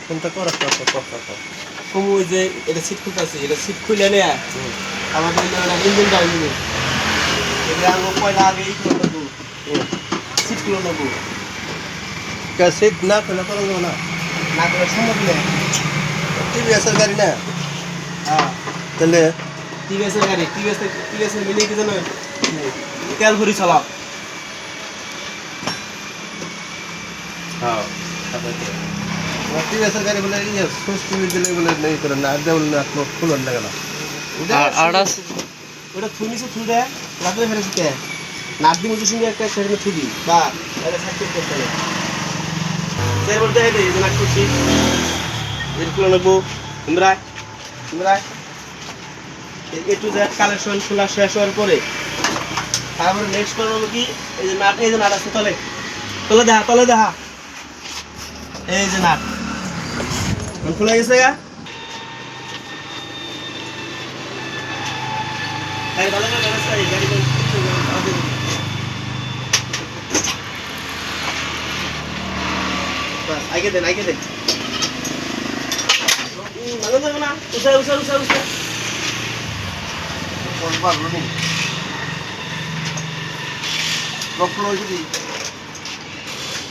কোনটা কর কম ওই যে এটা সিট খুলতেছি, এটা সিট খুলে নেয়া আমাদের ইঞ্জিন ডাউন দিবে। এটা আগে পয়লা আগে এইগুলো নেবো, সিটগুলো নেবো। সিট না খুলে করা যাবে না, না করে সম্ভব নেই। টিভিএসের গাড়ি না। হ্যাঁ তাহলে টিভিএসের গাড়ি, টিভিএসের মিলে কি জানো তেল ভরি চালাও। হ্যাঁ টিভিএসের গাড়ি বলে ইয়ে সুইচ টিভি দিলে বলে নেই করে না দেউল না খুলন লাগে না। ওটা থুনিছে থু দেয় লাগলে ফেলে দিতে নাদি মধ্যে সঙ্গে একটা সেখানে থুবি বা এটা সাইকেল করতে হবে। স্যার বলতে হয় এই যে নাক করছি এরগুলো নেবো। ইমরায় ইমরায় এ টু জেড কালেকশন খোলা শেষ হওয়ার পরে তারপরে নেক্সট করবো কি এই যে নাট আছে তলে তলে দেখা এই যে নাট খোলা গেছে গা। এই ভালো করে ব্যবস্থা এই গাড়ি বাস আগে দেন ভালো থাকো না উষা কোনবার রুনি রপ্লো যদি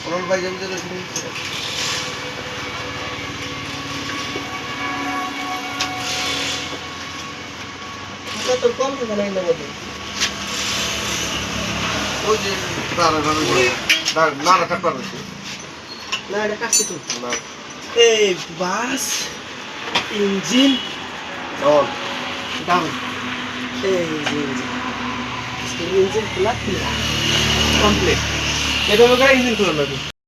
ওরল ভাই যেতে শুনি তোর কম থেকে নাই না মতো ওই যে দাঁড়া না না টাকা আছে না এটা কাটছি তো না। এই বাস ইঞ্জিন অন ডাউন এই যে ইঞ্জিন খোলা কমপ্লিট। এটা লোকেরা ইঞ্জিন খোলা লাগবে।